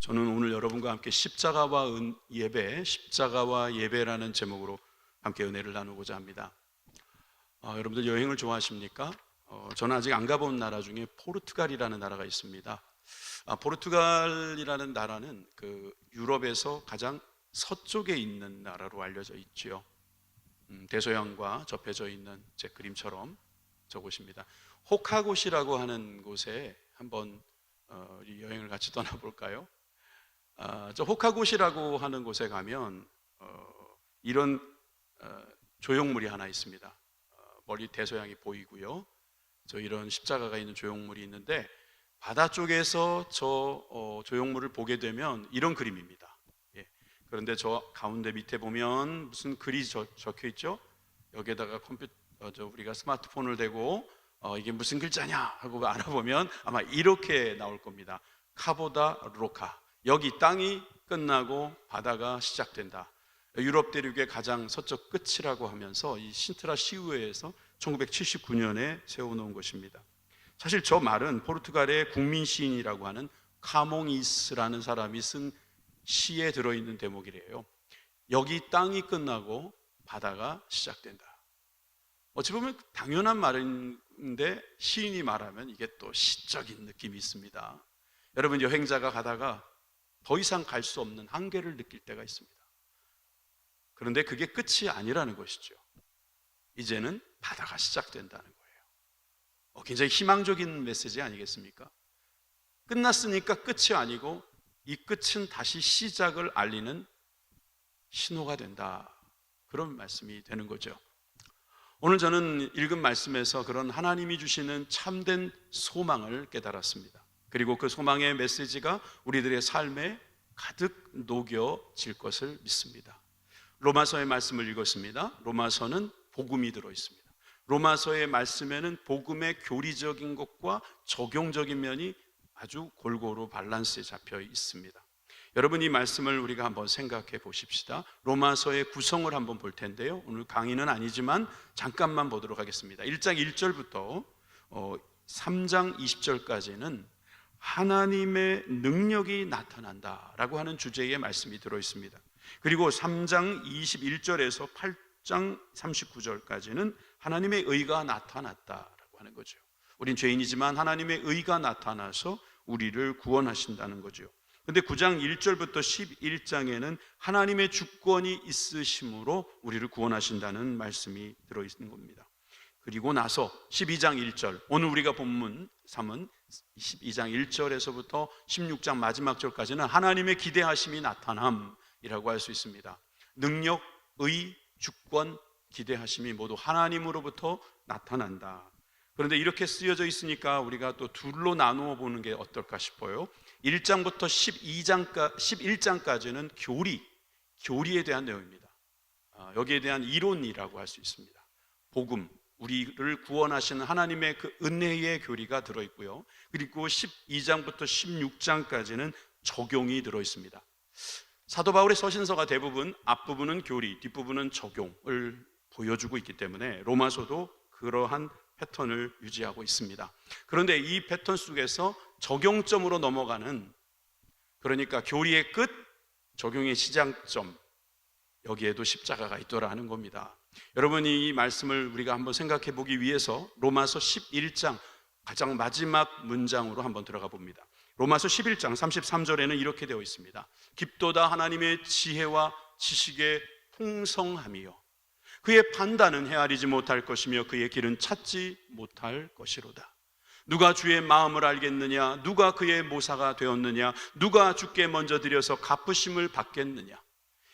저는 오늘 여러분과 함께 십자가와 예배, 십자가와 예배라는 제목으로 함께 은혜를 나누고자 합니다. 여러분들 여행을 좋아하십니까? 저는 아직 안 가본 나라 중에 포르투갈이라는 나라가 있습니다. 포르투갈이라는 나라는 유럽에서 가장 서쪽에 있는 나라로 알려져 있지요. 대서양과 접해져 있는 제 그림처럼 저곳입니다. 호카곳이라고 하는 곳에 한번 여행을 같이 떠나볼까요? 저 호카곳이라고 하는 곳에 가면 이런 조형물이 하나 있습니다. 멀리 대서양이 보이고요. 저 이런 십자가가 있는 조형물이 있는데 바다 쪽에서 저 조형물을 보게 되면 이런 그림입니다. 그런데 저 가운데 밑에 보면 무슨 글이 적혀 있죠? 여기에다가 우리가 스마트폰을 대고 이게 무슨 글자냐 하고 알아보면 아마 이렇게 나올 겁니다. 카보다 로카. 여기 땅이 끝나고 바다가 시작된다. 유럽 대륙의 가장 서쪽 끝이라고 하면서 이 신트라 시의회에서 1979년에 세워놓은 것입니다. 사실 저 말은 포르투갈의 국민 시인이라고 하는 카몽이스라는 사람이 쓴 시에 들어있는 대목이래요. 여기 땅이 끝나고 바다가 시작된다. 어찌 보면 당연한 말인데 시인이 말하면 이게 또 시적인 느낌이 있습니다. 여러분, 여행자가 가다가 더 이상 갈 수 없는 한계를 느낄 때가 있습니다. 그런데 그게 끝이 아니라는 것이죠. 이제는 바다가 시작된다는 거예요. 굉장히 희망적인 메시지 아니겠습니까? 끝났으니까 끝이 아니고 이 끝은 다시 시작을 알리는 신호가 된다. 그런 말씀이 되는 거죠. 오늘 저는 읽은 말씀에서 그런 하나님이 주시는 참된 소망을 깨달았습니다. 그리고 그 소망의 메시지가 우리들의 삶에 가득 녹여질 것을 믿습니다. 로마서의 말씀을 읽었습니다. 로마서는 복음이 들어있습니다. 로마서의 말씀에는 복음의 교리적인 것과 적용적인 면이 아주 골고루 밸런스에 잡혀 있습니다. 여러분, 이 말씀을 우리가 한번 생각해 보십시다. 로마서의 구성을 한번 볼 텐데요. 오늘 강의는 아니지만 잠깐만 보도록 하겠습니다. 1장 1절부터 3장 20절까지는 하나님의 능력이 나타난다라고 하는 주제의 말씀이 들어있습니다. 그리고 3장 21절에서 8장 39절까지는 하나님의 의가 나타났다라고 하는 거죠. 우린 죄인이지만 하나님의 의가 나타나서 우리를 구원하신다는 거죠. 그런데 9장 1절부터 11장에는 하나님의 주권이 있으심으로 우리를 구원하신다는 말씀이 들어있는 겁니다. 그리고 나서 12장 1절, 오늘 우리가 본문 3은 12장 1절에서부터 16장 마지막 절까지는 하나님의 기대하심이 나타남이라고 할 수 있습니다. 능력, 의, 주권, 기대하심이 모두 하나님으로부터 나타난다. 그런데 이렇게 쓰여져 있으니까 우리가 또 둘로 나누어 보는 게 어떨까 싶어요. 1장부터 11장까지는 교리에 대한 내용입니다. 여기에 대한 이론이라고 할 수 있습니다. 복음, 우리를 구원하시는 하나님의 그 은혜의 교리가 들어있고요. 그리고 12장부터 16장까지는 적용이 들어있습니다. 사도 바울의 서신서가 대부분 앞부분은 교리, 뒷부분은 적용을 보여주고 있기 때문에 로마서도 그러한 패턴을 유지하고 있습니다. 그런데 이 패턴 속에서 적용점으로 넘어가는, 그러니까 교리의 끝, 적용의 시작점, 여기에도 십자가가 있더라 하는 겁니다. 여러분, 이 말씀을 우리가 한번 생각해 보기 위해서 로마서 11장 가장 마지막 문장으로 한번 들어가 봅니다. 로마서 11장 33절에는 이렇게 되어 있습니다. 깊도다 하나님의 지혜와 지식의 풍성함이요, 그의 판단은 헤아리지 못할 것이며 그의 길은 찾지 못할 것이로다. 누가 주의 마음을 알겠느냐? 누가 그의 모사가 되었느냐? 누가 주께 먼저 드려서 갚으심을 받겠느냐?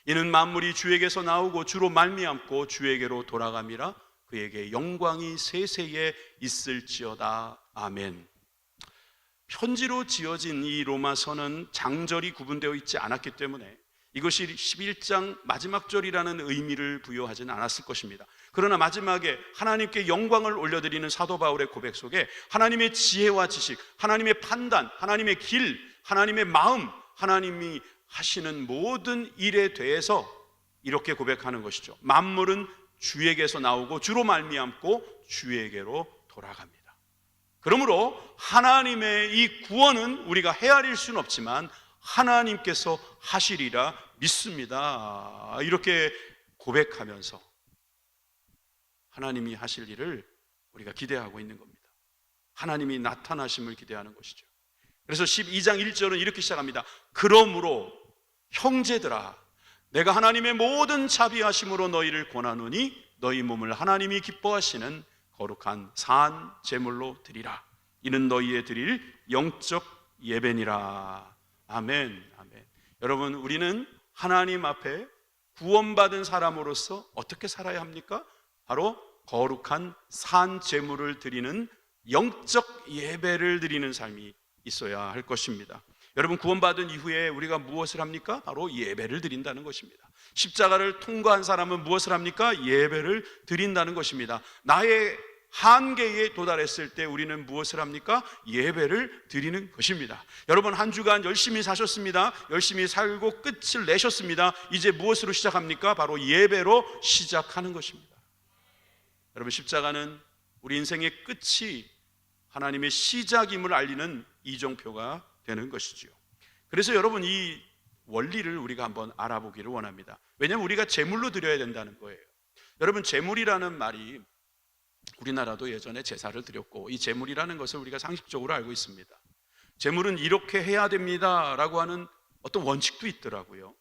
이는 만물이 주에게서 나오고 주로 말미암고 주에게로 돌아감이라. 그에게 영광이 세세에 있을지어다. 아멘. 편지로 지어진 이 로마서는 장절이 구분되어 있지 않았기 때문에 이것이 11장 마지막 절이라는 의미를 부여하지는 않았을 것입니다. 그러나 마지막에 하나님께 영광을 올려드리는 사도 바울의 고백 속에 하나님의 지혜와 지식, 하나님의 판단, 하나님의 길, 하나님의 마음, 하나님이 하시는 모든 일에 대해서 이렇게 고백하는 것이죠. 만물은 주에게서 나오고 주로 말미암고 주에게로 돌아갑니다. 그러므로 하나님의 이 구원은 우리가 헤아릴 수는 없지만 하나님께서 하시리라 믿습니다. 이렇게 고백하면서 하나님이 하실 일을 우리가 기대하고 있는 겁니다. 하나님이 나타나심을 기대하는 것이죠. 그래서 12장 1절은 이렇게 시작합니다. 그러므로 형제들아, 내가 하나님의 모든 자비하심으로 너희를 권하노니 너희 몸을 하나님이 기뻐하시는 거룩한 산 제물로 드리라. 이는 너희의 드릴 영적 예배니라. 아멘, 아멘. 여러분, 우리는 하나님 앞에 구원받은 사람으로서 어떻게 살아야 합니까? 바로 거룩한 산 제물을 드리는 영적 예배를 드리는 삶이 있어야 할 것입니다. 여러분, 구원받은 이후에 우리가 무엇을 합니까? 바로 예배를 드린다는 것입니다. 십자가를 통과한 사람은 무엇을 합니까? 예배를 드린다는 것입니다. 나의 한계에 도달했을 때 우리는 무엇을 합니까? 예배를 드리는 것입니다. 여러분, 한 주간 열심히 사셨습니다. 열심히 살고 끝을 내셨습니다. 이제 무엇으로 시작합니까? 바로 예배로 시작하는 것입니다. 여러분, 십자가는 우리 인생의 끝이 하나님의 시작임을 알리는 이정표가 되는 것이지요. 그래서 여러분, 이 원리를 우리가 한번 알아보기를 원합니다. 왜냐하면 우리가 제물로 드려야 된다는 거예요. 여러분, 제물이라는 말이 우리나라도 예전에 제사를 드렸고, 이 제물이라는 것을 우리가 상식적으로 알고 있습니다. 제물은 이렇게 해야 됩니다 라고 하는 어떤 원칙도 있더라고요.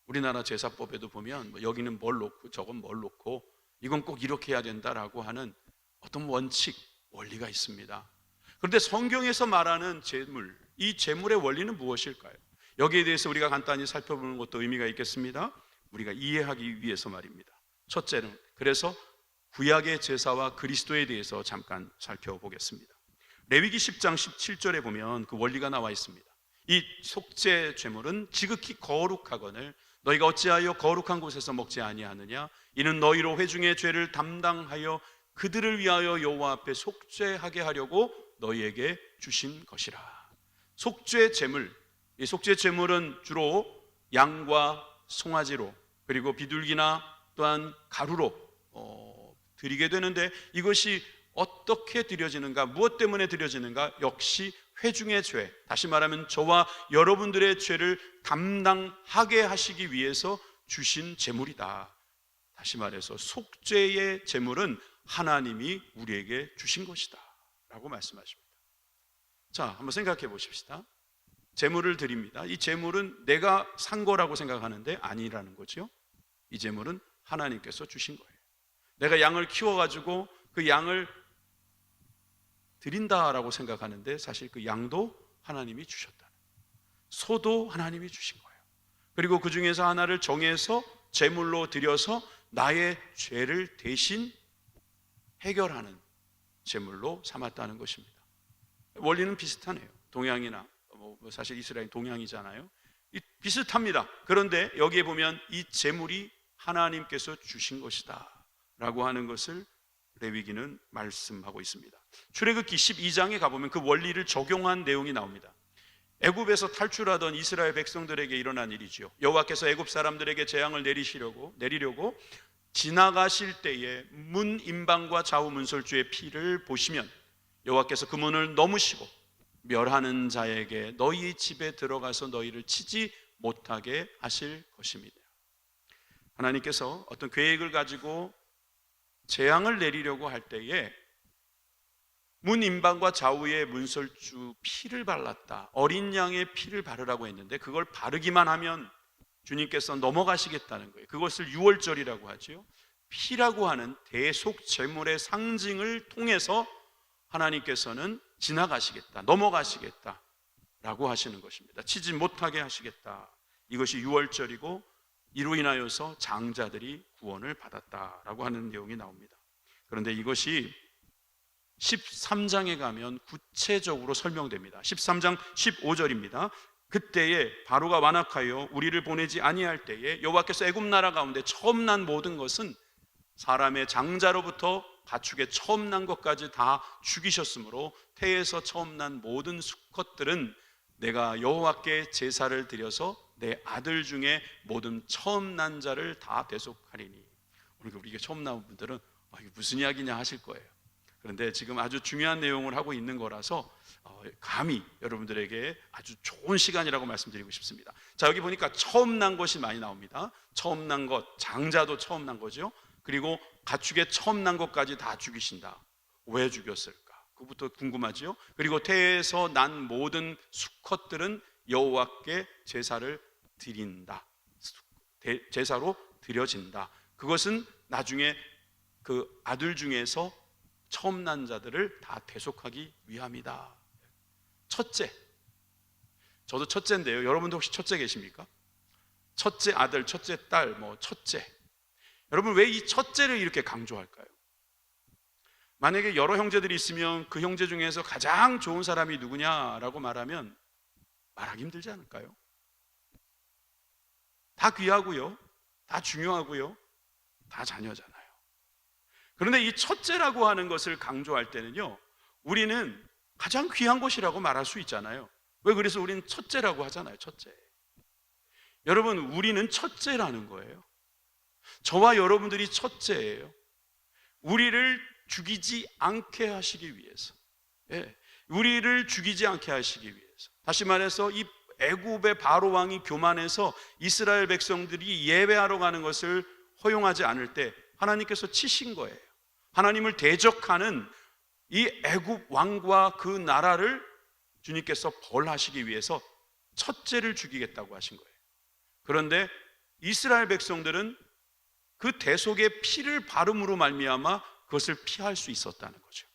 우리나라 제사법에도 보면 여기는 뭘 놓고 저건 뭘 놓고 이건 꼭 이렇게 해야 된다라고 하는 어떤 원칙, 원리가 있습니다. 그런데 성경에서 말하는 제물, 이 제물의 원리는 무엇일까요? 여기에 대해서 우리가 간단히 살펴보는 것도 의미가 있겠습니다. 우리가 이해하기 위해서 말입니다. 첫째는, 그래서 구약의 제사와 그리스도에 대해서 잠깐 살펴보겠습니다. 레위기 10장 17절에 보면 그 원리가 나와 있습니다. 이 속죄 제물은 지극히 거룩하거늘 너희가 어찌하여 거룩한 곳에서 먹지 아니하느냐? 이는 너희로 회중의 죄를 담당하여 그들을 위하여 여호와 앞에 속죄하게 하려고 너희에게 주신 것이라. 속죄 제물, 이 속죄 제물은 주로 양과 송아지로, 그리고 비둘기나 또한 가루로 드리게 되는데, 이것이 어떻게 드려지는가, 무엇 때문에 드려지는가? 역시 회중의 죄, 다시 말하면 저와 여러분들의 죄를 담당하게 하시기 위해서 주신 제물이다. 다시 말해서 속죄의 제물은 하나님이 우리에게 주신 것이다 라고 말씀하십니다. 자, 한번 생각해 보십시다. 제물을 드립니다. 이 제물은 내가 산 거라고 생각하는데 아니라는 거죠. 이 제물은 하나님께서 주신 거예요. 내가 양을 키워가지고 그 양을 드린다라고 생각하는데 사실 그 양도 하나님이 주셨다. 소도 하나님이 주신 거예요. 그리고 그 중에서 하나를 정해서 제물로 드려서 나의 죄를 대신 해결하는 제물로 삼았다는 것입니다. 원리는 비슷하네요. 동양이나 사실 이스라엘 동양이잖아요. 비슷합니다. 그런데 여기에 보면 이 제물이 하나님께서 주신 것이다 라고 하는 것을 레위기는 말씀하고 있습니다. 출애굽기 12장에 가보면 그 원리를 적용한 내용이 나옵니다. 애굽에서 탈출하던 이스라엘 백성들에게 일어난 일이지요. 여호와께서 애굽 사람들에게 재앙을 내리려고 지나가실 때에 문 임방과 좌우 문설주의 피를 보시면 여호와께서 그 문을 넘으시고 멸하는 자에게 너희 집에 들어가서 너희를 치지 못하게 하실 것입니다. 하나님께서 어떤 계획을 가지고 재앙을 내리려고 할 때에 문 임방과 좌우에 문설주 피를 발랐다. 어린 양의 피를 바르라고 했는데 그걸 바르기만 하면 주님께서 넘어가시겠다는 거예요. 그것을 유월절이라고 하죠. 피라고 하는 대속 제물의 상징을 통해서 하나님께서는 지나가시겠다, 넘어가시겠다 라고 하시는 것입니다. 치지 못하게 하시겠다. 이것이 유월절이고 이로 인하여서 장자들이 구원을 받았다라고 하는 내용이 나옵니다. 그런데 이것이 13장에 가면 구체적으로 설명됩니다. 13장 15절입니다. 그때에 바로가 완악하여 우리를 보내지 아니할 때에 여호와께서 애굽 나라 가운데 처음 난 모든 것은 사람의 장자로부터 가축의 처음 난 것까지 다 죽이셨으므로 태에서 처음 난 모든 수컷들은 내가 여호와께 제사를 드려서 내 아들 중에 모든 처음 난 자를 다 대속하리니. 우리가 처음 나온 분들은 이게 무슨 이야기냐 하실 거예요. 그런데 지금 아주 중요한 내용을 하고 있는 거라서 감히 여러분들에게 아주 좋은 시간이라고 말씀드리고 싶습니다. 자, 여기 보니까 처음 난 것이 많이 나옵니다. 처음 난 것, 장자도 처음 난 거죠. 그리고 가축의 처음 난 것까지 다 죽이신다. 왜 죽였을까? 그것부터 궁금하지요. 그리고 태에서 난 모든 수컷들은 여호와께 제사를 드린다. 제사로 드려진다. 그것은 나중에 그 아들 중에서 처음 난 자들을 다 대속하기 위함이다. 첫째, 저도 첫째인데요. 여러분도 혹시 첫째 계십니까? 첫째 아들, 첫째 딸, 첫째. 여러분, 왜 이 첫째를 이렇게 강조할까요? 만약에 여러 형제들이 있으면 그 형제 중에서 가장 좋은 사람이 누구냐라고 말하면 말하기 힘들지 않을까요? 다 귀하고요, 다 중요하고요, 다 자녀잖아요. 그런데 이 첫째라고 하는 것을 강조할 때는요, 우리는 가장 귀한 것이라고 말할 수 있잖아요. 왜 그래서 우리는 첫째라고 하잖아요. 첫째. 여러분, 우리는 첫째라는 거예요. 저와 여러분들이 첫째예요. 우리를 죽이지 않게 하시기 위해서, 우리를 죽이지 않게 하시기 위해서. 다시 말해서 이 애굽의 바로 왕이 교만해서 이스라엘 백성들이 예배하러 가는 것을 허용하지 않을 때 하나님께서 치신 거예요. 하나님을 대적하는 이 애굽 왕과 그 나라를 주님께서 벌하시기 위해서 첫째를 죽이겠다고 하신 거예요. 그런데 이스라엘 백성들은 그 대속의 피를 바름으로 말미암아 그것을 피할 수 있었다는 거죠.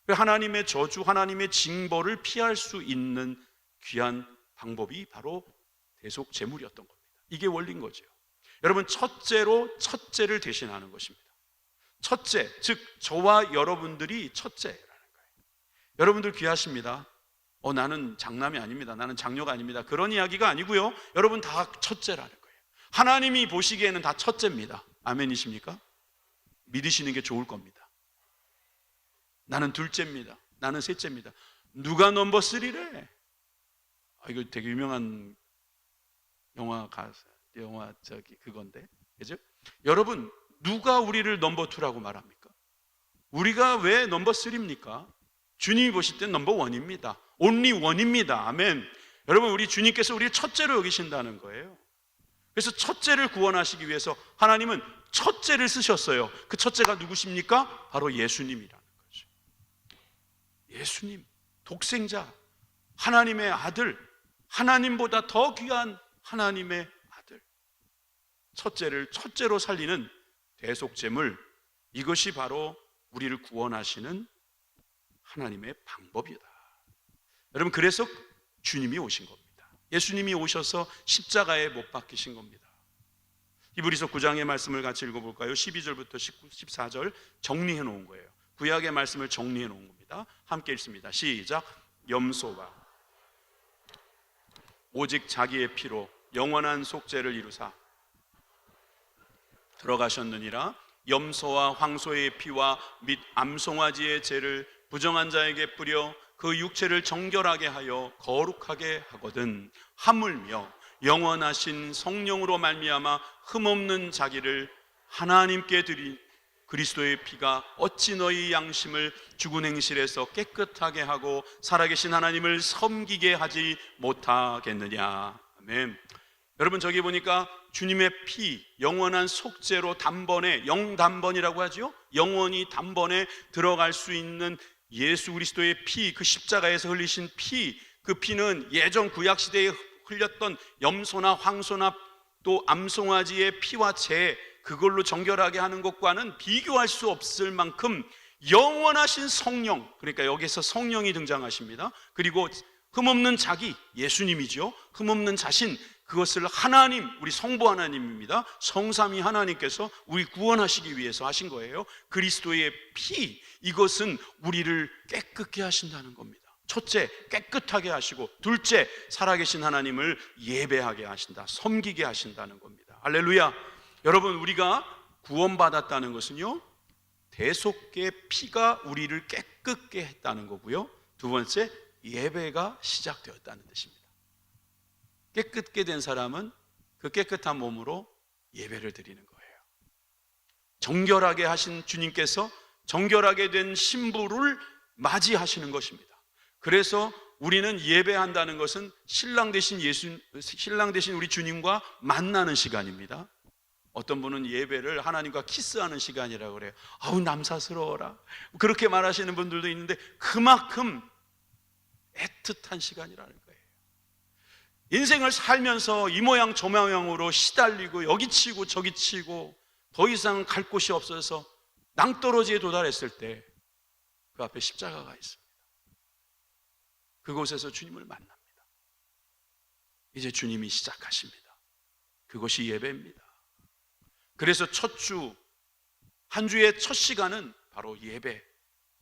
하나님의 저주, 하나님의 징벌을 피할 수 있는 귀한 방법이 바로 대속 제물이었던 겁니다. 이게 원리인 거죠. 여러분, 첫째로 첫째를 대신하는 것입니다. 첫째, 즉 저와 여러분들이 첫째라는 거예요. 여러분들 귀하십니다. 나는 장남이 아닙니다. 나는 장녀가 아닙니다. 그런 이야기가 아니고요. 여러분 다 첫째라는 거예요. 하나님이 보시기에는 다 첫째입니다. 아멘이십니까? 믿으시는 게 좋을 겁니다. 나는 둘째입니다. 나는 셋째입니다. 누가 넘버 3래? 이거 되게 유명한 영화 그건데, 그죠? 여러분, 누가 우리를 넘버 2라고 말합니까? 우리가 왜 넘버 3입니까? 주님이 보실 땐 넘버 1입니다. only 1입니다. 아멘. 여러분, 우리 주님께서 우리를 첫째로 여기신다는 거예요. 그래서 첫째를 구원하시기 위해서 하나님은 첫째를 쓰셨어요. 그 첫째가 누구십니까? 바로 예수님이라는 거죠. 예수님, 독생자, 하나님의 아들, 하나님보다 더 귀한 하나님의 아들. 첫째를 첫째로 살리는 대속제물, 이것이 바로 우리를 구원하시는 하나님의 방법이다. 여러분, 그래서 주님이 오신 겁니다. 예수님이 오셔서 십자가에 못 박히신 겁니다. 히브리서 9장의 말씀을 같이 읽어볼까요? 12절부터 14절 정리해 놓은 거예요. 구약의 말씀을 정리해 놓은 겁니다. 함께 읽습니다. 시작. 염소가 오직 자기의 피로 영원한 속죄를 이루사 들어가셨느니라. 염소와 황소의 피와 및 암송아지의 죄를 부정한 자에게 뿌려 그 육체를 정결하게 하여 거룩하게 하거든. 하물며 영원하신 성령으로 말미암아 흠없는 자기를 하나님께 드린 그리스도의 피가 어찌 너희 양심을 죽은 행실에서 깨끗하게 하고 살아계신 하나님을 섬기게 하지 못하겠느냐. 아멘. 여러분, 저기 보니까 주님의 피, 영원한 속죄로 단번에, 영단번이라고 하죠. 영원히 단번에 들어갈 수 있는 예수 그리스도의 피, 그 십자가에서 흘리신 피, 그 피는 예전 구약시대에 흘렸던 염소나 황소나 또 암송아지의 피와 재, 그걸로 정결하게 하는 것과는 비교할 수 없을 만큼 영원하신 성령, 그러니까 여기서 성령이 등장하십니다. 그리고 흠없는 자기, 예수님이죠. 흠없는 자신, 그것을 하나님, 우리 성부 하나님입니다. 성삼위 하나님께서 우리 구원하시기 위해서 하신 거예요. 그리스도의 피, 이것은 우리를 깨끗게 하신다는 겁니다. 첫째, 깨끗하게 하시고, 둘째, 살아계신 하나님을 예배하게 하신다, 섬기게 하신다는 겁니다. 할렐루야. 여러분, 우리가 구원받았다는 것은요, 대속의 피가 우리를 깨끗게 했다는 거고요, 두 번째, 예배가 시작되었다는 뜻입니다. 깨끗게 된 사람은 그 깨끗한 몸으로 예배를 드리는 거예요. 정결하게 하신 주님께서 정결하게 된 신부를 맞이하시는 것입니다. 그래서 우리는 예배한다는 것은 신랑 되신 우리 주님과 만나는 시간입니다. 어떤 분은 예배를 하나님과 키스하는 시간이라고 그래요. 아우 남사스러워라, 그렇게 말하시는 분들도 있는데 그만큼 애틋한 시간이라는 거예요. 인생을 살면서 이 모양 저 모양으로 시달리고 여기 치고 저기 치고 더 이상 갈 곳이 없어서 낭떠러지에 도달했을 때 그 앞에 십자가가 있습니다. 그곳에서 주님을 만납니다. 이제 주님이 시작하십니다. 그것이 예배입니다. 그래서 첫 주, 한 주의 첫 시간은 바로 예배,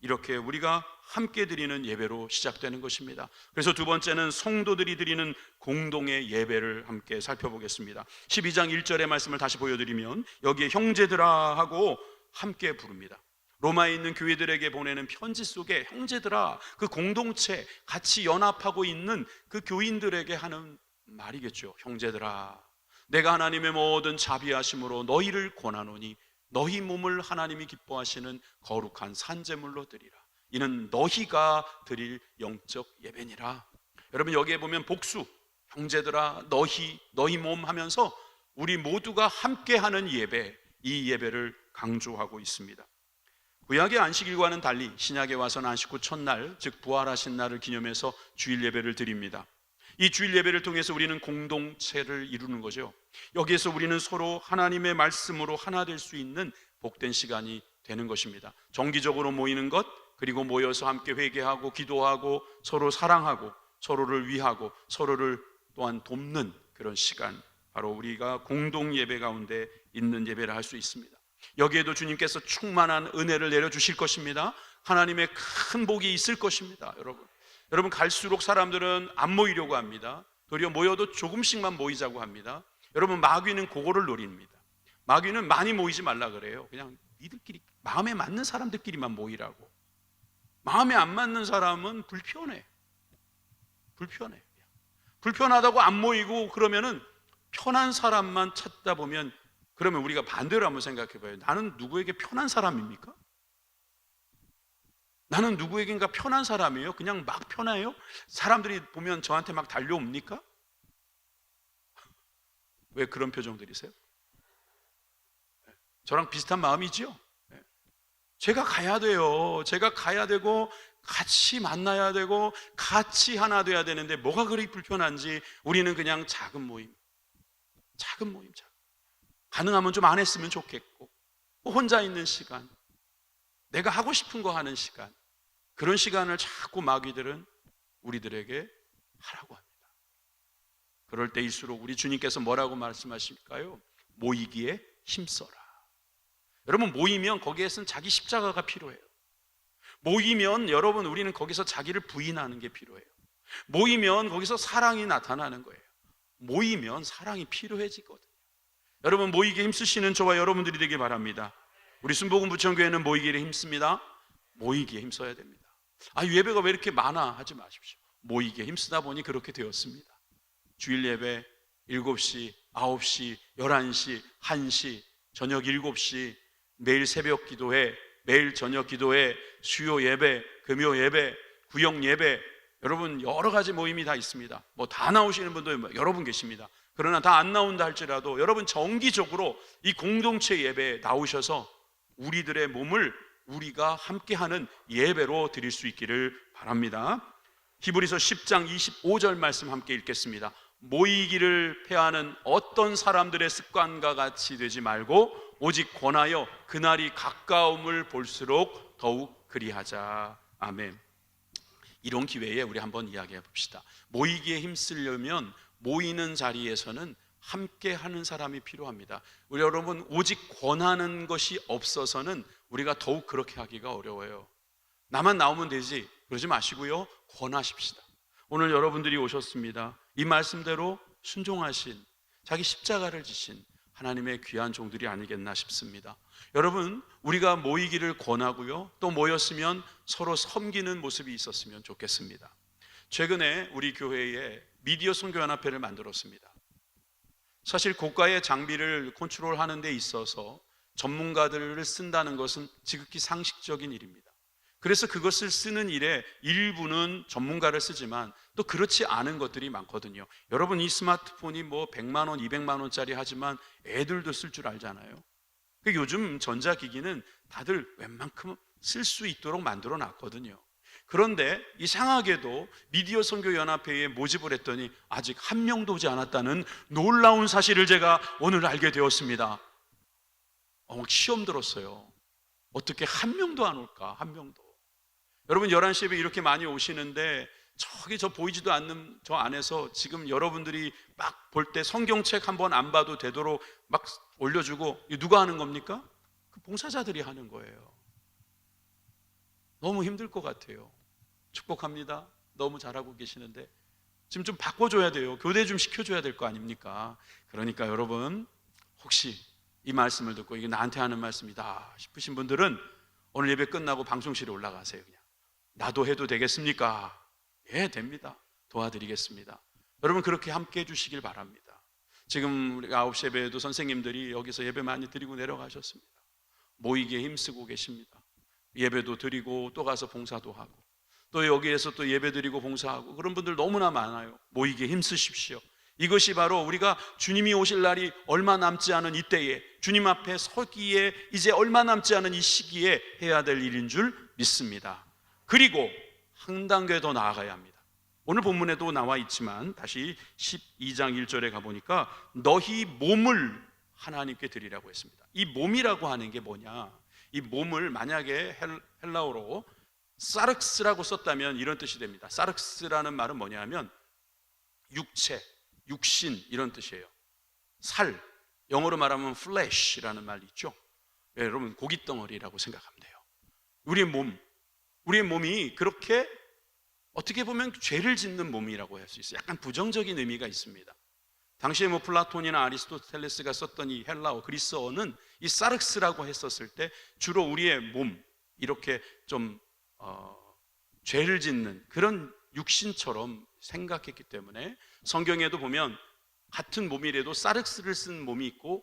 이렇게 우리가 함께 드리는 예배로 시작되는 것입니다. 그래서 두 번째는 성도들이 드리는 공동의 예배를 함께 살펴보겠습니다. 12장 1절의 말씀을 다시 보여드리면 여기에 형제들아 하고 함께 부릅니다. 로마에 있는 교회들에게 보내는 편지 속에 형제들아, 그 공동체 같이 연합하고 있는 그 교인들에게 하는 말이겠죠. 형제들아, 내가 하나님의 모든 자비하심으로 너희를 권하노니 너희 몸을 하나님이 기뻐하시는 거룩한 산제물로 드리라. 이는 너희가 드릴 영적 예배니라. 여러분, 여기에 보면 복수, 형제들아, 너희 몸 하면서 우리 모두가 함께하는 예배, 이 예배를 강조하고 있습니다. 구약의 안식일과는 달리 신약에 와서는 안식 후 첫날, 즉 부활하신 날을 기념해서 주일 예배를 드립니다. 이 주일 예배를 통해서 우리는 공동체를 이루는 거죠. 여기에서 우리는 서로 하나님의 말씀으로 하나 될 수 있는 복된 시간이 되는 것입니다. 정기적으로 모이는 것, 그리고 모여서 함께 회개하고 기도하고 서로 사랑하고 서로를 위하고 서로를 또한 돕는 그런 시간, 바로 우리가 공동 예배 가운데 있는 예배를 할 수 있습니다. 여기에도 주님께서 충만한 은혜를 내려주실 것입니다. 하나님의 큰 복이 있을 것입니다. 여러분 갈수록 사람들은 안 모이려고 합니다. 도리어 모여도 조금씩만 모이자고 합니다. 여러분, 마귀는 그거를 노립니다. 마귀는 많이 모이지 말라 그래요. 그냥 니들끼리, 마음에 맞는 사람들끼리만 모이라고. 마음에 안 맞는 사람은 불편하다고 안 모이고, 그러면은 편한 사람만 찾다 보면, 그러면 우리가 반대로 한번 생각해 봐요. 나는 누구에게 편한 사람입니까? 나는 누구에겐가 편한 사람이에요? 그냥 막 편해요? 사람들이 보면 저한테 막 달려옵니까? 왜 그런 표정들이세요? 저랑 비슷한 마음이지요? 제가 가야 돼요. 제가 가야 되고 같이 만나야 되고 같이 하나 돼야 되는데 뭐가 그리 불편한지 우리는 그냥 작은 모임. 가능하면 좀 안 했으면 좋겠고, 혼자 있는 시간, 내가 하고 싶은 거 하는 시간, 그런 시간을 자꾸 마귀들은 우리들에게 하라고 합니다. 그럴 때일수록 우리 주님께서 뭐라고 말씀하실까요? 모이기에 힘써라. 여러분, 모이면 거기에선 자기 십자가가 필요해요. 모이면 여러분, 우리는 거기서 자기를 부인하는 게 필요해요. 모이면 거기서 사랑이 나타나는 거예요. 모이면 사랑이 필요해지거든요. 여러분, 모이기에 힘쓰시는 저와 여러분들이 되길 바랍니다. 우리 순복음 부천교회는 모이기에 힘씁니다. 모이기에 힘써야 됩니다. 예배가 왜 이렇게 많아 하지 마십시오. 모이기에 힘쓰다 보니 그렇게 되었습니다. 주일 예배 7시, 9시, 11시, 1시, 저녁 7시, 매일 새벽 기도회, 매일 저녁 기도회, 수요 예배, 금요 예배, 구역 예배, 여러분 여러 가지 모임이 다 있습니다. 다 나오시는 분도 여러 분 계십니다. 그러나 다 안 나온다 할지라도 여러분 정기적으로 이 공동체 예배에 나오셔서 우리들의 몸을 우리가 함께하는 예배로 드릴 수 있기를 바랍니다. 히브리서 10장 25절 말씀 함께 읽겠습니다. 모이기를 패하는 어떤 사람들의 습관과 같이 되지 말고 오직 권하여 그날이 가까움을 볼수록 더욱 그리하자. 아멘. 이런 기회에 우리 한번 이야기해 봅시다. 모이기에 힘쓰려면 모이는 자리에서는 함께 하는 사람이 필요합니다. 우리 여러분, 오직 권하는 것이 없어서는 우리가 더욱 그렇게 하기가 어려워요. 나만 나오면 되지 그러지 마시고요, 권하십시다. 오늘 여러분들이 오셨습니다. 이 말씀대로 순종하신, 자기 십자가를 지신 하나님의 귀한 종들이 아니겠나 싶습니다. 여러분, 우리가 모이기를 권하고요, 또 모였으면 서로 섬기는 모습이 있었으면 좋겠습니다. 최근에 우리 교회에 미디어 선교연합회를 만들었습니다. 사실 고가의 장비를 컨트롤하는 데 있어서 전문가들을 쓴다는 것은 지극히 상식적인 일입니다. 그래서 그것을 쓰는 일에 일부는 전문가를 쓰지만 또 그렇지 않은 것들이 많거든요. 여러분, 이 스마트폰이 뭐 100만 원, 200만 원짜리 하지만 애들도 쓸 줄 알잖아요. 요즘 전자기기는 다들 웬만큼 쓸 수 있도록 만들어 놨거든요. 그런데 이상하게도 미디어 선교 연합회에 모집을 했더니 아직 한 명도 오지 않았다는 놀라운 사실을 제가 오늘 알게 되었습니다. 시험 들었어요. 어떻게 한 명도 안 올까? 한 명도. 여러분, 11시 예배 이렇게 많이 오시는데 저기 저 보이지도 않는 저 안에서 지금 여러분들이 막 볼 때 성경책 한번 안 봐도 되도록 막 올려주고, 누가 하는 겁니까? 그 봉사자들이 하는 거예요. 너무 힘들 것 같아요. 축복합니다. 너무 잘하고 계시는데 지금 좀 바꿔줘야 돼요. 교대 좀 시켜줘야 될 거 아닙니까? 그러니까 여러분, 혹시 이 말씀을 듣고 이게 나한테 하는 말씀이다 싶으신 분들은 오늘 예배 끝나고 방송실에 올라가세요. 그냥 나도 해도 되겠습니까? 예, 됩니다. 도와드리겠습니다. 여러분, 그렇게 함께 해주시길 바랍니다. 지금 우리 9시 예배에도 선생님들이 여기서 예배 많이 드리고 내려가셨습니다. 모이기에 힘쓰고 계십니다. 예배도 드리고 또 가서 봉사도 하고 또 여기에서 또 예배 드리고 봉사하고, 그런 분들 너무나 많아요. 모이기에 힘쓰십시오. 이것이 바로 우리가 주님이 오실 날이 얼마 남지 않은 이때에, 주님 앞에 서기에 이제 얼마 남지 않은 이 시기에 해야 될 일인 줄 믿습니다. 그리고 한 단계 더 나아가야 합니다. 오늘 본문에도 나와 있지만 다시 12장 1절에 가보니까 너희 몸을 하나님께 드리라고 했습니다. 이 몸이라고 하는 게 뭐냐? 이 몸을 만약에 헬라어로 사르크스라고 썼다면 이런 뜻이 됩니다. 사르크스라는 말은 뭐냐 하면 육체, 육신 이런 뜻이에요. 살, 영어로 말하면 flesh라는 말이 있죠. 네, 여러분, 고깃덩어리라고 생각하면 돼요. 우리의 몸이 그렇게 어떻게 보면 죄를 짓는 몸이라고 할 수 있어요. 약간 부정적인 의미가 있습니다. 당시에 플라톤이나 아리스토텔레스가 썼던 이 헬라어, 그리스어는 이 사르크스라고 했었을 때 주로 우리의 몸, 이렇게 좀 죄를 짓는 그런 육신처럼 생각했기 때문에 성경에도 보면 같은 몸이라도 사르크스를 쓴 몸이 있고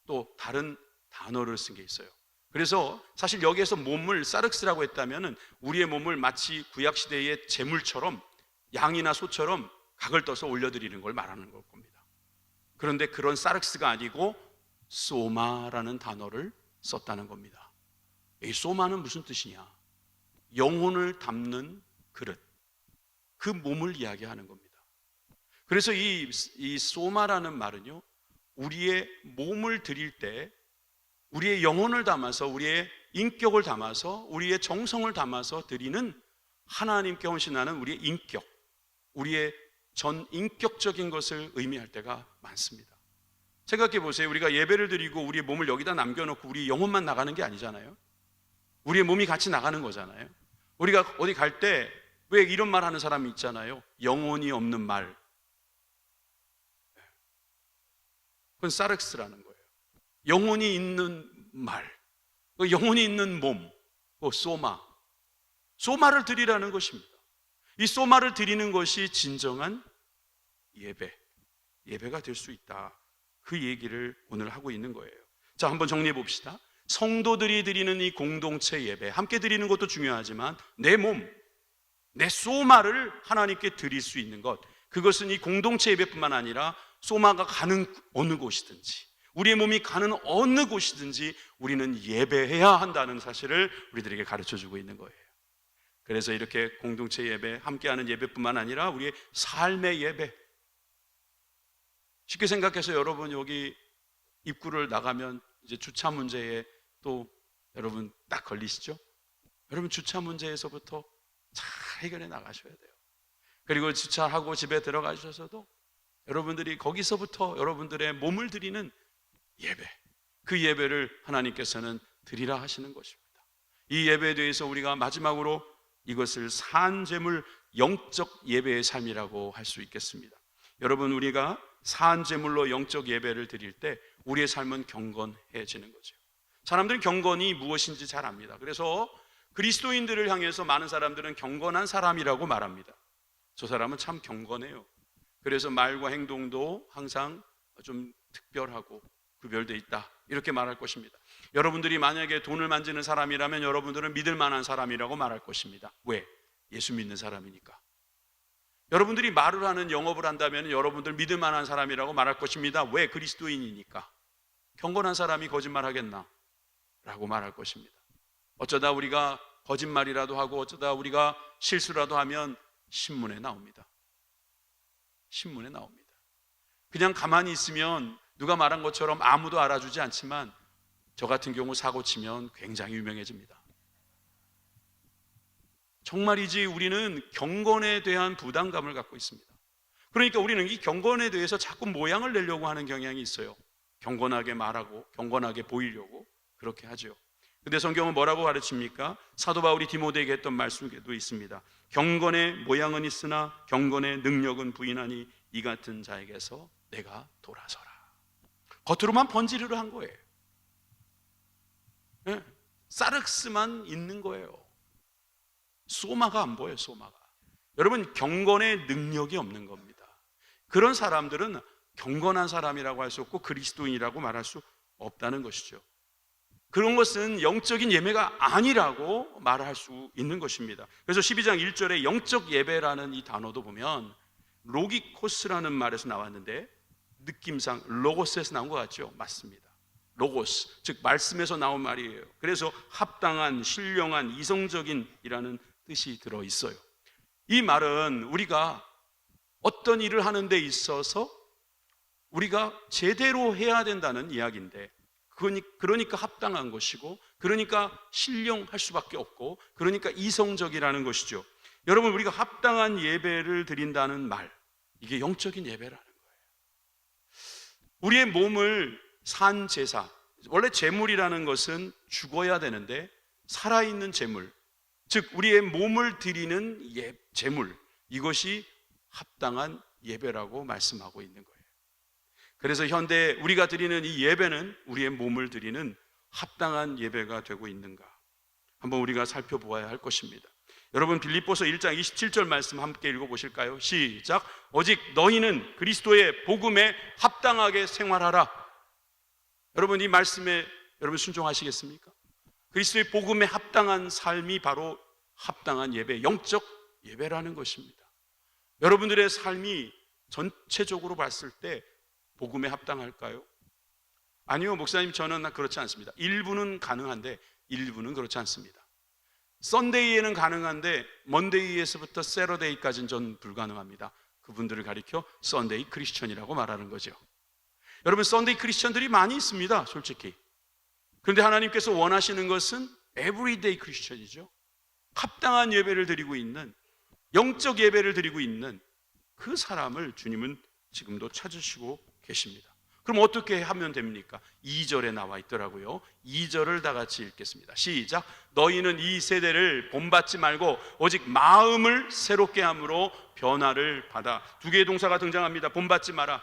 또 다른 단어를 쓴 게 있어요. 그래서 사실 여기에서 몸을 사르크스라고 했다면 우리의 몸을 마치 구약시대의 제물처럼, 양이나 소처럼 각을 떠서 올려드리는 걸 말하는 걸 겁니다. 그런데 그런 사르크스가 아니고 소마라는 단어를 썼다는 겁니다. 이 소마는 무슨 뜻이냐? 영혼을 담는 그릇, 그 몸을 이야기하는 겁니다. 그래서 이 소마라는 말은요, 우리의 몸을 드릴 때 우리의 영혼을 담아서, 우리의 인격을 담아서, 우리의 정성을 담아서 드리는, 하나님께 헌신하는 우리의 인격, 우리의 전 인격적인 것을 의미할 때가 많습니다. 생각해 보세요. 우리가 예배를 드리고 우리의 몸을 여기다 남겨놓고 우리 영혼만 나가는 게 아니잖아요. 우리의 몸이 같이 나가는 거잖아요. 우리가 어디 갈 때 왜 이런 말 하는 사람이 있잖아요. 영혼이 없는 말. 그건 사르크스라는 거예요. 영혼이 있는 말, 영혼이 있는 몸, 소마를 드리라는 것입니다. 이 소마를 드리는 것이 진정한 예배가 될 수 있다. 그 얘기를 오늘 하고 있는 거예요. 자, 한번 정리해 봅시다. 성도들이 드리는 이 공동체 예배, 함께 드리는 것도 중요하지만 내 몸, 내 소마를 하나님께 드릴 수 있는 것, 그것은 이 공동체 예배뿐만 아니라 소마가 가는 어느 곳이든지, 우리의 몸이 가는 어느 곳이든지 우리는 예배해야 한다는 사실을 우리들에게 가르쳐주고 있는 거예요. 그래서 이렇게 공동체 예배, 함께하는 예배뿐만 아니라 우리의 삶의 예배. 쉽게 생각해서 여러분, 여기 입구를 나가면 이제 주차 문제에 또 여러분 딱 걸리시죠? 여러분, 주차 문제에서부터 잘 해결해 나가셔야 돼요. 그리고 주차하고 집에 들어가셔서도 여러분들이 거기서부터 여러분들의 몸을 드리는 예배, 그 예배를 하나님께서는 드리라 하시는 것입니다. 이 예배에 대해서 우리가 마지막으로 이것을 산제물 영적 예배의 삶이라고 할 수 있겠습니다. 여러분, 우리가 산제물로 영적 예배를 드릴 때 우리의 삶은 경건해지는 거죠. 사람들은 경건이 무엇인지 잘 압니다. 그래서 그리스도인들을 향해서 많은 사람들은 경건한 사람이라고 말합니다. 저 사람은 참 경건해요. 그래서 말과 행동도 항상 좀 특별하고 구별되어 있다, 이렇게 말할 것입니다. 여러분들이 만약에 돈을 만지는 사람이라면 여러분들은 믿을 만한 사람이라고 말할 것입니다. 왜? 예수 믿는 사람이니까. 여러분들이 말을 하는 영업을 한다면 여러분들 믿을 만한 사람이라고 말할 것입니다. 왜? 그리스도인이니까. 경건한 사람이 거짓말하겠나? 라고 말할 것입니다. 어쩌다 우리가 거짓말이라도 하고 어쩌다 우리가 실수라도 하면 신문에 나옵니다. 신문에 나옵니다. 그냥 가만히 있으면 누가 말한 것처럼 아무도 알아주지 않지만 저 같은 경우 사고 치면 굉장히 유명해집니다. 정말이지 우리는 경건에 대한 부담감을 갖고 있습니다. 그러니까 우리는 이 경건에 대해서 자꾸 모양을 내려고 하는 경향이 있어요. 경건하게 말하고 경건하게 보이려고 그렇게 하죠. 근데 성경은 뭐라고 가르칩니까? 사도 바울이 디모데에게 했던 말씀도 있습니다. 경건의 모양은 있으나 경건의 능력은 부인하니 이 같은 자에게서 내가 돌아서라. 겉으로만 번지르르 한 거예요. 네? 사륵스만 있는 거예요. 소마가 안 보여요. 소마가. 여러분, 경건의 능력이 없는 겁니다. 그런 사람들은 경건한 사람이라고 할 수 없고 그리스도인이라고 말할 수 없다는 것이죠. 그런 것은 영적인 예배가 아니라고 말할 수 있는 것입니다. 그래서 12장 1절에 영적 예배라는 이 단어도 보면 로기코스라는 말에서 나왔는데 느낌상 로고스에서 나온 것 같죠? 맞습니다. 로고스, 즉 말씀에서 나온 말이에요. 그래서 합당한, 신령한, 이성적인이라는 뜻이 들어있어요. 이 말은 우리가 어떤 일을 하는 데 있어서 우리가 제대로 해야 된다는 이야기인데, 그러니까 합당한 것이고, 그러니까 신령할 수밖에 없고, 그러니까 이성적이라는 것이죠. 여러분, 우리가 합당한 예배를 드린다는 말, 이게 영적인 예배라는 거예요. 우리의 몸을 산 제사, 원래 제물이라는 것은 죽어야 되는데 살아있는 제물, 즉 우리의 몸을 드리는 제물, 이것이 합당한 예배라고 말씀하고 있는 거예요. 그래서 현대 우리가 드리는 이 예배는 우리의 몸을 드리는 합당한 예배가 되고 있는가, 한번 우리가 살펴보아야 할 것입니다. 여러분, 빌립보서 1장 27절 말씀 함께 읽어보실까요? 시작. 오직 너희는 그리스도의 복음에 합당하게 생활하라. 여러분, 이 말씀에 여러분 순종하시겠습니까? 그리스도의 복음에 합당한 삶이 바로 합당한 예배, 영적 예배라는 것입니다. 여러분들의 삶이 전체적으로 봤을 때 복음에 합당할까요? 아니요, 목사님, 저는 그렇지 않습니다. 일부는 가능한데 일부는 그렇지 않습니다. 썬데이에는 가능한데 먼데이에서부터 세러데이까지는 전 불가능합니다. 그분들을 가리켜 썬데이 크리스천이라고 말하는 거죠. 여러분, 썬데이 크리스천들이 많이 있습니다, 솔직히. 그런데 하나님께서 원하시는 것은 에브리데이 크리스천이죠. 합당한 예배를 드리고 있는, 영적 예배를 드리고 있는 그 사람을 주님은 지금도 찾으시고 계십니다. 그럼 어떻게 하면 됩니까? 2절에 나와 있더라고요. 2절을 다 같이 읽겠습니다. 시작. 너희는 이 세대를 본받지 말고 오직 마음을 새롭게 함으로 변화를 받아. 두 개의 동사가 등장합니다. 본받지 마라,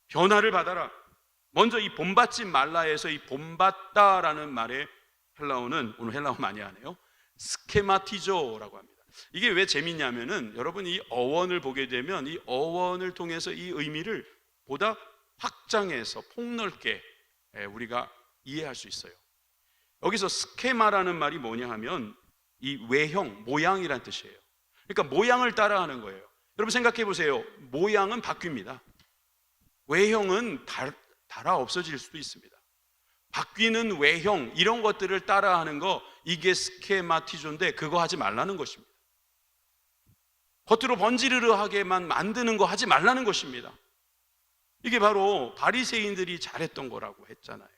변화를 받아라. 먼저 이 본받지 말라에서 이 본받다라는 말의 헬라어는, 오늘 헬라어 많이 하네요, 스케마티조라고 합니다. 이게 왜 재밌냐면은 여러분, 이 어원을 보게 되면 이 어원을 통해서 이 의미를 보다 확장해서 폭넓게 우리가 이해할 수 있어요. 여기서 스케마라는 말이 뭐냐 하면 이 외형, 모양이란 뜻이에요. 그러니까 모양을 따라하는 거예요. 여러분 생각해 보세요. 모양은 바뀝니다. 외형은 달아 없어질 수도 있습니다. 바뀌는 외형, 이런 것들을 따라하는 거, 이게 스케마티조인데 그거 하지 말라는 것입니다. 겉으로 번지르르하게만 만드는 거 하지 말라는 것입니다. 이게 바로 바리새인들이 잘했던 거라고 했잖아요.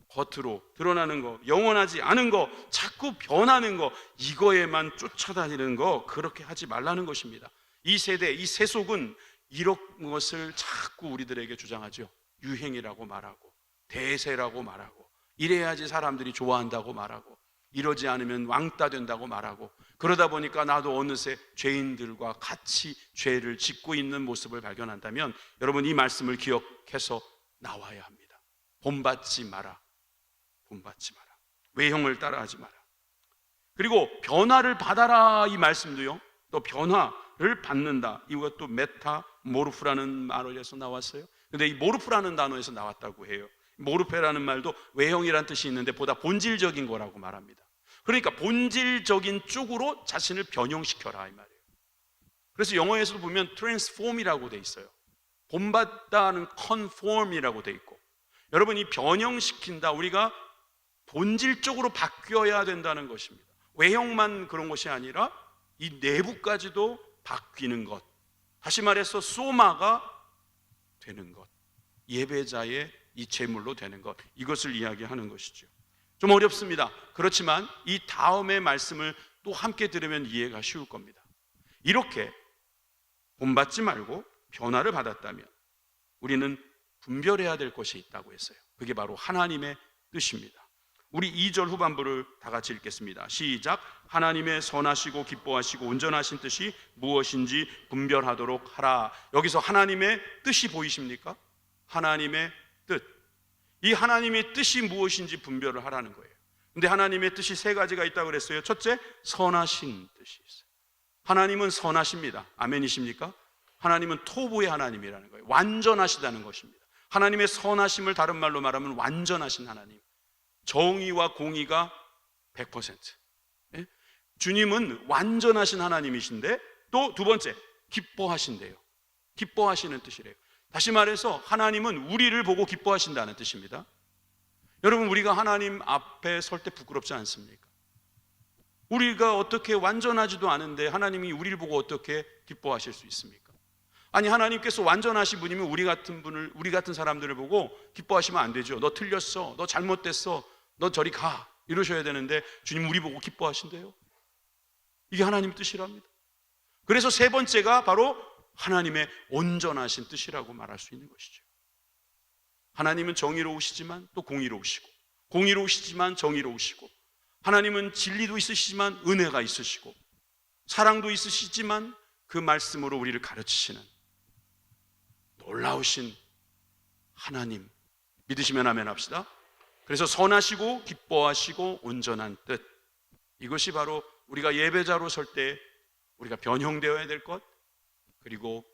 겉으로 드러나는 거, 영원하지 않은 거, 자꾸 변하는 거, 이거에만 쫓아다니는 거, 그렇게 하지 말라는 것입니다. 이 세대, 이 세속은 이런 것을 자꾸 우리들에게 주장하죠. 유행이라고 말하고, 대세라고 말하고, 이래야지 사람들이 좋아한다고 말하고, 이러지 않으면 왕따 된다고 말하고, 그러다 보니까 나도 어느새 죄인들과 같이 죄를 짓고 있는 모습을 발견한다면 여러분, 이 말씀을 기억해서 나와야 합니다. 본받지 마라, 본받지 마라, 외형을 따라하지 마라. 그리고 변화를 받아라, 이 말씀도요, 또 변화를 받는다, 이것도 메타 모르프라는 단어에서 나왔어요. 근데 이 모르프라는 단어에서 나왔다고 해요. 모르페라는 말도 외형이란 뜻이 있는데 보다 본질적인 거라고 말합니다. 그러니까 본질적인 쪽으로 자신을 변형시켜라 이 말이에요. 그래서 영어에서도 보면 transform이라고 돼 있어요. 본받다는 conform이라고 돼 있고, 여러분 이 변형시킨다, 우리가 본질적으로 바뀌어야 된다는 것입니다. 외형만 그런 것이 아니라 이 내부까지도 바뀌는 것, 다시 말해서 소마가 되는 것, 예배자의 이 제물로 되는 것, 이것을 이야기하는 것이죠. 좀 어렵습니다. 그렇지만 이 다음의 말씀을 또 함께 들으면 이해가 쉬울 겁니다. 이렇게 본받지 말고 변화를 받았다면 우리는 분별해야 될 것이 있다고 했어요. 그게 바로 하나님의 뜻입니다. 우리 2절 후반부를 다 같이 읽겠습니다. 시작. 하나님의 선하시고 기뻐하시고 온전하신 뜻이 무엇인지 분별하도록 하라. 여기서 하나님의 뜻이 보이십니까? 하나님의 뜻. 이 하나님의 뜻이 무엇인지 분별을 하라는 거예요. 근데 하나님의 뜻이 세 가지가 있다고 그랬어요. 첫째, 선하신 뜻이 있어요. 하나님은 선하십니다. 아멘이십니까? 하나님은 토부의 하나님이라는 거예요. 완전하시다는 것입니다. 하나님의 선하심을 다른 말로 말하면 완전하신 하나님, 정의와 공의가 100%. 예? 주님은 완전하신 하나님이신데 또 두 번째, 기뻐하신대요. 기뻐하시는 뜻이래요. 다시 말해서 하나님은 우리를 보고 기뻐하신다는 뜻입니다. 여러분, 우리가 하나님 앞에 설 때 부끄럽지 않습니까? 우리가 어떻게 완전하지도 않은데 하나님이 우리를 보고 어떻게 기뻐하실 수 있습니까? 아니, 하나님께서 완전하신 분이면 우리 같은 사람들을 보고 기뻐하시면 안 되죠. 너 틀렸어, 너 잘못됐어, 너 저리 가, 이러셔야 되는데 주님 우리 보고 기뻐하신대요. 이게 하나님 뜻이랍니다. 그래서 세 번째가 바로 하나님의 온전하신 뜻이라고 말할 수 있는 것이죠. 하나님은 정의로우시지만 또 공의로우시고, 공의로우시지만 정의로우시고, 하나님은 진리도 있으시지만 은혜가 있으시고, 사랑도 있으시지만 그 말씀으로 우리를 가르치시는 놀라우신 하나님, 믿으시면 아멘 합시다. 그래서 선하시고 기뻐하시고 온전한 뜻, 이것이 바로 우리가 예배자로 설 때 우리가 변형되어야 될 것, 그리고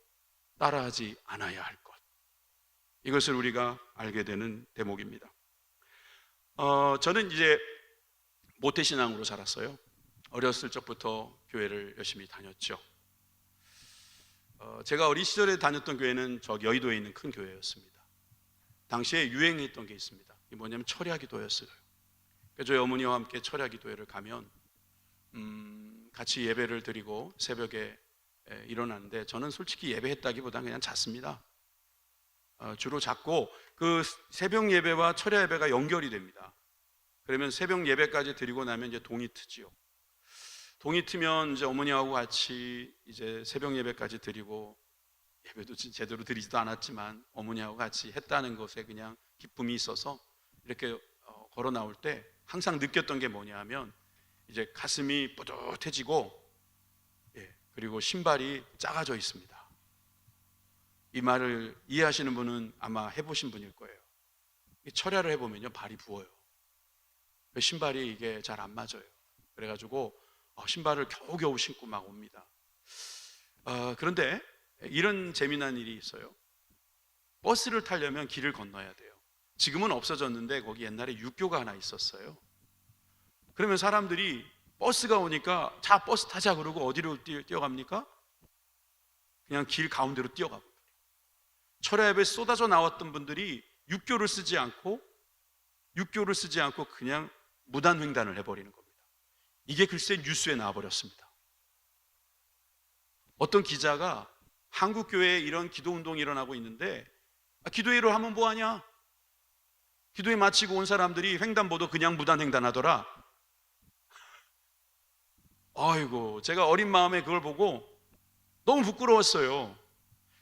따라하지 않아야 할 것, 이것을 우리가 알게 되는 대목입니다. 저는 이제 모태신앙으로 자랐어요. 어렸을 적부터 교회를 열심히 다녔죠. 제가 어린 시절에 다녔던 교회는 저 여의도에 있는 큰 교회였습니다. 당시에 유행했던 게 있습니다. 이게 뭐냐면 철야기도였어요. 그래서 저희 어머니와 함께 철야기도회를 가면 같이 예배를 드리고 새벽에 일어났는데, 저는 솔직히 예배했다기보다는 그냥 잤습니다. 주로 잤고, 그 새벽 예배와 철야 예배가 연결이 됩니다. 그러면 새벽 예배까지 드리고 나면 이제 동이 트지요. 동이 트면 이제 어머니하고 같이 이제 새벽 예배까지 드리고, 예배도 제대로 드리지도 않았지만 어머니하고 같이 했다는 것에 그냥 기쁨이 있어서 이렇게 걸어 나올 때 항상 느꼈던 게 뭐냐면, 이제 가슴이 뿌듯해지고, 그리고 신발이 작아져 있습니다. 이 말을 이해하시는 분은 아마 해보신 분일 거예요. 철야를 해보면요, 발이 부어요. 신발이 이게 잘 안 맞아요. 그래가지고 신발을 겨우겨우 신고 막 옵니다. 그런데 이런 재미난 일이 있어요. 버스를 타려면 길을 건너야 돼요. 지금은 없어졌는데 거기 옛날에 육교가 하나 있었어요. 그러면 사람들이 버스가 오니까 자, 버스 타자 그러고 어디로 뛰어갑니까? 그냥 길 가운데로 뛰어갑니다. 철야 예배에 쏟아져 나왔던 분들이 육교를 쓰지 않고 그냥 무단횡단을 해버리는 겁니다. 이게 글쎄 뉴스에 나와버렸습니다. 어떤 기자가 한국교회에 이런 기도운동이 일어나고 있는데, 기도회를 하면 뭐하냐? 기도회 마치고 온 사람들이 횡단보도 그냥 무단횡단하더라. 아이고, 제가 어린 마음에 그걸 보고 너무 부끄러웠어요.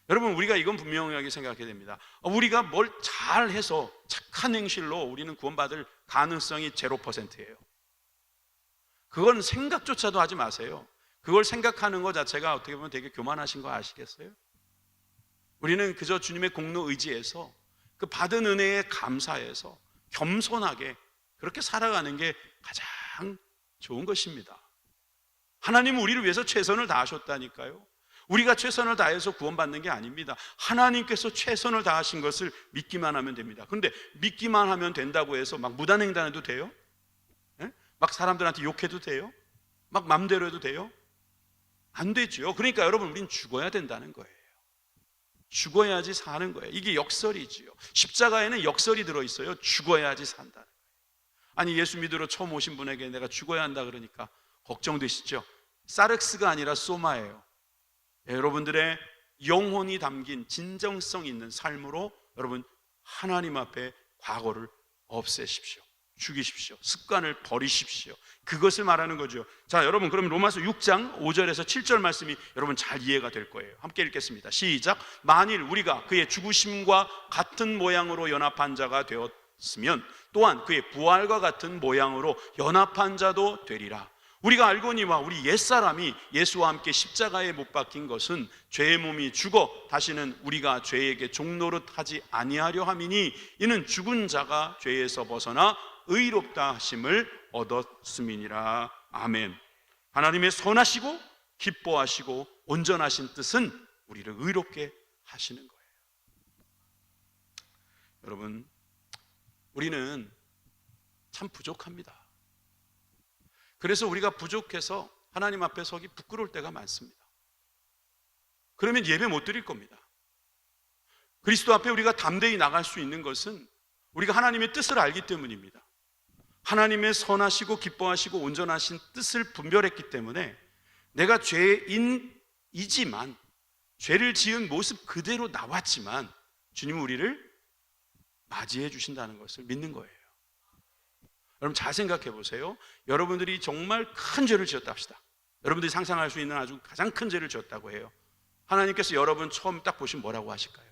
여러분, 우리가 이건 분명하게 생각해야 됩니다. 우리가 뭘 잘해서 착한 행실로 우리는 구원받을 가능성이 0%예요. 그건 생각조차도 하지 마세요. 그걸 생각하는 것 자체가 어떻게 보면 되게 교만하신 거 아시겠어요? 우리는 그저 주님의 공로 의지에서 그 받은 은혜에 감사해서 겸손하게 그렇게 살아가는 게 가장 좋은 것입니다. 하나님은 우리를 위해서 최선을 다하셨다니까요. 우리가 최선을 다해서 구원받는 게 아닙니다. 하나님께서 최선을 다하신 것을 믿기만 하면 됩니다. 그런데 믿기만 하면 된다고 해서 막 무단횡단해도 돼요? 예? 막 사람들한테 욕해도 돼요? 막 맘대로 해도 돼요? 안 되죠. 그러니까 여러분, 우린 죽어야 된다는 거예요. 죽어야지 사는 거예요. 이게 역설이지요. 십자가에는 역설이 들어있어요. 죽어야지 산다는 거예요. 아니, 예수 믿으러 처음 오신 분에게 내가 죽어야 한다 그러니까 걱정되시죠? 사르스가 아니라 소마예요. 여러분들의 영혼이 담긴 진정성 있는 삶으로 여러분 하나님 앞에 과거를 없애십시오. 죽이십시오. 습관을 버리십시오. 그것을 말하는 거죠. 자, 여러분, 그럼 로마서 6장 5절에서 7절 말씀이 여러분 잘 이해가 될 거예요. 함께 읽겠습니다. 시작. 만일 우리가 그의 죽으심과 같은 모양으로 연합한 자가 되었으면 또한 그의 부활과 같은 모양으로 연합한 자도 되리라. 우리가 알거니와 우리 옛사람이 예수와 함께 십자가에 못 박힌 것은 죄의 몸이 죽어 다시는 우리가 죄에게 종노릇 하지 아니하려 함이니 이는 죽은 자가 죄에서 벗어나 의롭다 하심을 얻었음이니라. 아멘. 하나님의 선하시고 기뻐하시고 온전하신 뜻은 우리를 의롭게 하시는 거예요. 여러분, 우리는 참 부족합니다. 그래서 우리가 부족해서 하나님 앞에 서기 부끄러울 때가 많습니다. 그러면 예배 못 드릴 겁니다. 그리스도 앞에 우리가 담대히 나갈 수 있는 것은 우리가 하나님의 뜻을 알기 때문입니다. 하나님의 선하시고 기뻐하시고 온전하신 뜻을 분별했기 때문에 내가 죄인이지만, 죄를 지은 모습 그대로 나왔지만 주님은 우리를 맞이해 주신다는 것을 믿는 거예요. 여러분, 잘 생각해 보세요. 여러분들이 정말 큰 죄를 지었다 합시다. 여러분들이 상상할 수 있는 아주 가장 큰 죄를 지었다고 해요. 하나님께서 여러분 처음 딱 보시면 뭐라고 하실까요?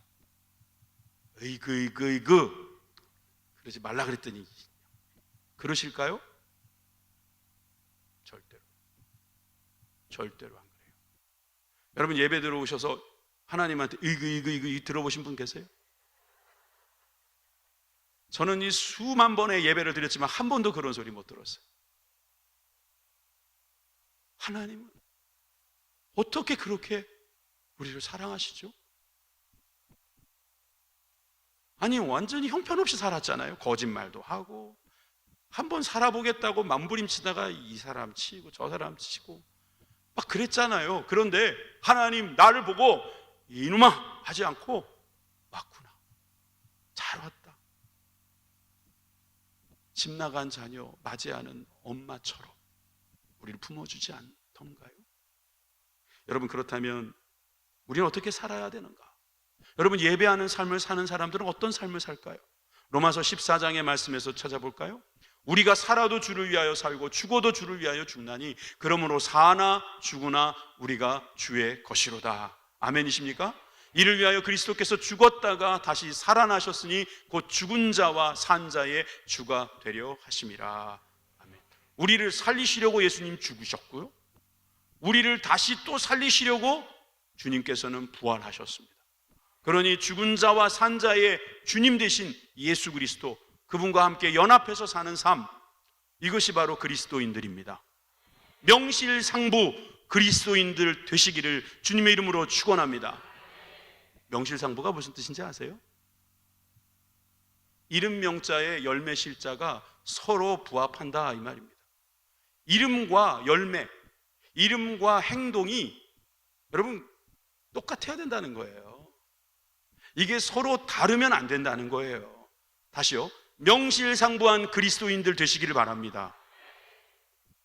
으이그 그러지 말라 그랬더니 그러실까요? 절대로 안 그래요. 여러분, 예배 들어오셔서 하나님한테 이거 들어보신 분 계세요? 저는 이 수만 번의 예배를 드렸지만 한 번도 그런 소리 못 들었어요. 하나님은 어떻게 그렇게 우리를 사랑하시죠? 아니, 완전히 형편없이 살았잖아요. 거짓말도 하고, 한번 살아보겠다고 mam부림치다가 이 사람 치고 저 사람 치고 막 그랬잖아요. 그런데 하나님 나를 보고 이놈아 하지 않고 왔구나, 잘 왔다, 집 나간 자녀 맞이하는 엄마처럼 우리를 품어주지 않던가요? 여러분, 그렇다면 우리는 어떻게 살아야 되는가? 여러분, 예배하는 삶을 사는 사람들은 어떤 삶을 살까요? 로마서 14장의 말씀에서 찾아볼까요? 우리가 살아도 주를 위하여 살고 죽어도 주를 위하여 죽나니 그러므로 사나 죽으나 우리가 주의 것이로다. 아멘이십니까? 이를 위하여 그리스도께서 죽었다가 다시 살아나셨으니 곧 죽은 자와 산 자의 주가 되려 하심이라. 아멘. 우리를 살리시려고 예수님 죽으셨고요, 우리를 다시 또 살리시려고 주님께서는 부활하셨습니다. 그러니 죽은 자와 산 자의 주님 되신 예수 그리스도, 그분과 함께 연합해서 사는 삶, 이것이 바로 그리스도인들입니다. 명실상부 그리스도인들 되시기를 주님의 이름으로 축원합니다. 명실상부가 무슨 뜻인지 아세요? 이름 명자의 열매 실자가 서로 부합한다 이 말입니다. 이름과 열매, 이름과 행동이 여러분 똑같아야 된다는 거예요. 이게 서로 다르면 안 된다는 거예요. 다시요. 명실상부한 그리스도인들 되시기를 바랍니다.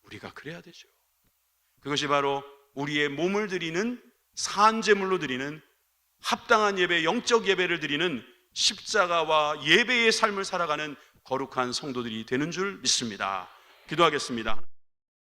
우리가 그래야 되죠. 그것이 바로 우리의 몸을 드리는 산제물로 드리는 합당한 예배, 영적 예배를 드리는 십자가와 예배의 삶을 살아가는 거룩한 성도들이 되는 줄 믿습니다. 기도하겠습니다.